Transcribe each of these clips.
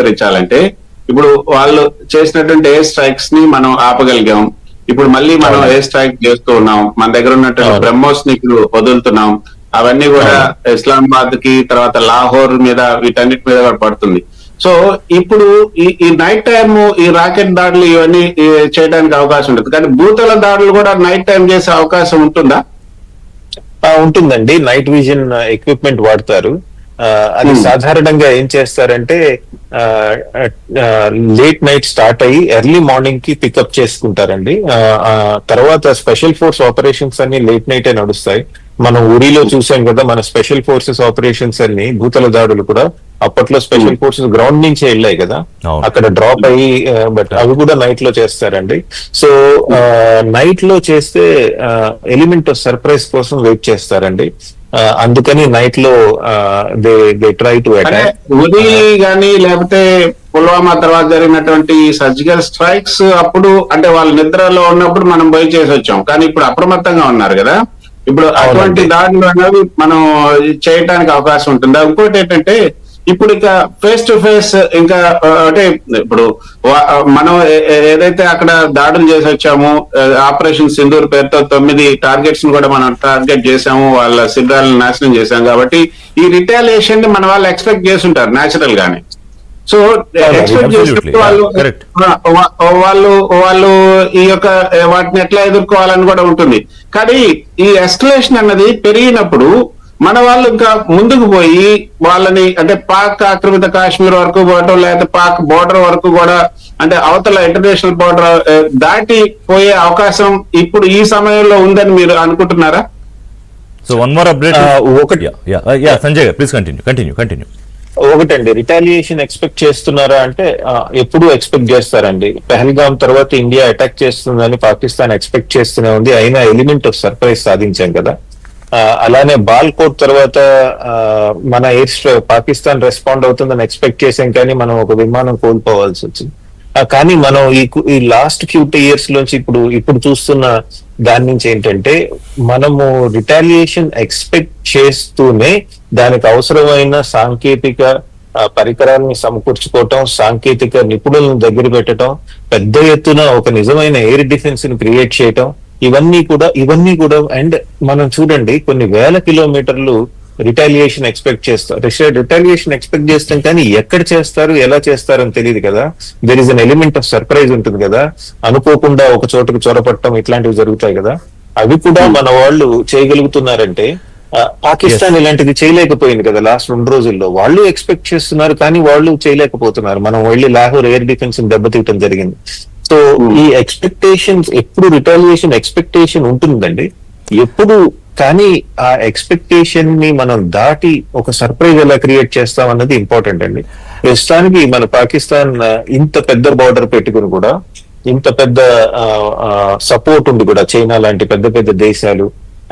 పునరుద్ధరించాలంటే ఇప్పుడు వాళ్ళు చేసినటువంటి ఎయిర్ స్ట్రైక్స్ ని మనం ఆపగలిగాం. ఇప్పుడు మళ్ళీ మనం ఎయిర్ స్ట్రైక్ చేస్తూ ఉన్నాం. మన దగ్గర ఉన్నటువంటి బ్రహ్మోస్ ని ఇప్పుడు వదులుతున్నాం. అవన్నీ కూడా ఇస్లామాబాద్ కి, తర్వాత లాహోర్ మీద, వీటన్నిటి మీద కూడా పడుతుంది. సో ఇప్పుడు ఈ నైట్ టైమ్ ఈ రాకెట్ దాడులు ఇవన్నీ చేయడానికి అవకాశం ఉంటుంది, కానీ భూతల దాడులు కూడా నైట్ టైం చేసే అవకాశం ఉంటుందా? ఉంటుందండి. నైట్ విజన్ ఎక్విప్మెంట్ వాడతారు. అది సాధారణంగా ఏం చేస్తారంటే లేట్ నైట్ స్టార్ట్ అయ్యి ఎర్లీ మార్నింగ్ కి పికప్ చేసుకుంటారండి. తర్వాత స్పెషల్ ఫోర్స్ ఆపరేషన్స్ అన్ని లేట్ నైటే నడుస్తాయి. మనం ఉరిలో చూసాం కదా, మన స్పెషల్ ఫోర్సెస్ ఆపరేషన్స్ అన్ని, భూతల దాడులు కూడా అప్పట్లో స్పెషల్ ఫోర్సెస్ గ్రౌండ్ నుంచే వెళ్ళాయి కదా, అక్కడ డ్రాప్ అయ్యి, బట్ అవి కూడా నైట్ లో చేస్తారండి. సో నైట్ లో చేస్తే ఎలిమెంట్ ఆఫ్ సర్ప్రైజ్ కోసం వెయిట్ చేస్తారండి. అందుకని నైట్ లో దే ట్రై టు అటాక్. ఉరి గానీ లేకపోతే పుల్వామా తర్వాత జరిగినటువంటి సర్జికల్ స్ట్రైక్స్ అప్పుడు అంటే వాళ్ళు నిద్రలో ఉన్నప్పుడు మనం పోయి చేసి వచ్చాం, కానీ ఇప్పుడు అప్రమత్తంగా ఉన్నారు కదా, ఇప్పుడు అటువంటి దాడులు అనేవి మనం చేయడానికి అవకాశం ఉంటుందా? ఇంకోటి ఏంటంటే ఇప్పుడు ఇక ఫేస్ టు ఫేస్ ఇంకా అంటే ఇప్పుడు మనం ఏదైతే అక్కడ దాడులు చేసి వచ్చామో, ఆపరేషన్ సింధూర్ పేరుతో 9 టార్గెట్స్ ని కూడా మనం టార్గెట్ చేసాము, వాళ్ళ శిబిరాలను నాశనం చేశాం. కాబట్టి ఈ రిటాలియేషన్ ని మన వాళ్ళు ఎక్స్పెక్ట్ చేస్తుంటారు న్యాచురల్ గానే. సో ఎక్స్పెక్ట్ చేస్తే వాళ్ళు ఈ యొక్క వాటిని ఎట్లా ఎదుర్కోవాలని కూడా ఉంటుంది. కానీ ఈ ఎస్కలేషన్ అన్నది పెరిగినప్పుడు మన వాళ్ళు ఇంకా ముందుకు పోయి వాళ్ళని అంటే పాక్ ఆక్రమిత కాశ్మీర్ వరకు పోవటం, లేకపోతే పాక్ బోర్డర్ వరకు కూడా, అంటే అవతల ఇంటర్నేషనల్ బోర్డర్ దాటి పోయే అవకాశం ఇప్పుడు ఈ సమయంలో ఉందని మీరు అనుకుంటున్నారా? So one more update. Sanjay గారు ప్లీజ్ కంటిన్యూ. ఒకటండి, రిటాలియేషన్ ఎక్స్పెక్ట్ చేస్తున్నారా అంటే ఎప్పుడు ఎక్స్పెక్ట్ చేస్తారండి. పెహల్గాం తర్వాత ఇండియా అటాక్ చేస్తుందని పాకిస్తాన్ ఎక్స్పెక్ట్ చేస్తూనే ఉంది, అయినా ఎలిమెంట్ ఆఫ్ సర్ప్రైజ్ సాధించాం కదా. అలానే బాల్కోట్ తర్వాత మన పాకిస్తాన్ రెస్పాండ్ అవుతుందని ఎక్స్పెక్ట్ చేసాం, కానీ మనం ఒక విమానం కోల్పోవాల్సి వచ్చింది. కానీ మనం ఈ లాస్ట్ ఫ్యూ ఇయర్స్ లోంచి ఇప్పుడు చూస్తున్న దాని నుంచి ఏంటంటే, మనము రిటాలియేషన్ ఎక్స్పెక్ట్ చేస్తూనే దానికి అవసరమైన సాంకేతిక పరికరాలని సమకూర్చుకోవటం, సాంకేతిక నిపుణులను దగ్గర పెట్టడం, పెద్ద ఎత్తున ఒక నిజమైన ఎయిర్ డిఫెన్స్ ని క్రియేట్ చేయటం, ఇవన్నీ కూడా అండ్ మనం చూడండి కొన్ని వేల కిలోమీటర్లు రిటాలియేషన్ ఎక్స్పెక్ట్ చేస్తాం, కానీ ఎక్కడ చేస్తారు, ఎలా చేస్తారు అని తెలియదు కదా. There is an element of surprise ఉంటుంది కదా, అనుకోకుండా ఒక చోటుకు చొరపట్టడం, ఇట్లాంటివి జరుగుతాయి కదా. అవి కూడా మన వాళ్ళు చేయగలుగుతున్నారంటే, పాకిస్తాన్ ఇలాంటిది చేయలేకపోయింది కదా లాస్ట్ 2 రోజుల్లో. వాళ్ళు ఎక్స్పెక్ట్ చేస్తున్నారు కానీ వాళ్ళు చేయలేకపోతున్నారు. మనం వెళ్ళి లాహోర్ ఎయిర్ డిఫెన్స్ దెబ్బతీయటం జరిగింది. సో ఈ ఎక్స్పెక్టేషన్స్ ఎప్పుడు రిటాలియేషన్ ఎక్స్పెక్టేషన్ ఉంటుందండి ఎప్పుడు, కానీ ఆ ఎక్స్పెక్టేషన్ ని మనం దాటి ఒక సర్ప్రైజ్ ఎలా క్రియేట్ చేస్తాం అన్నది ఇంపార్టెంట్ అండి. ప్రస్తుతానికి మన పాకిస్తాన్ ఇంత పెద్ద బార్డర్ పెట్టుకుని కూడా, ఇంత పెద్ద సపోర్ట్ ఉంది కూడా, చైనా లాంటి పెద్ద పెద్ద దేశాలు,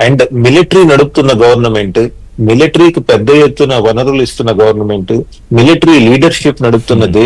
అండ్ మిలిటరీ నడుపుతున్న గవర్నమెంట్, మిలిటరీకి పెద్ద ఎత్తున వనరులు ఇస్తున్న గవర్నమెంట్, మిలిటరీ లీడర్షిప్ నడుపుతున్న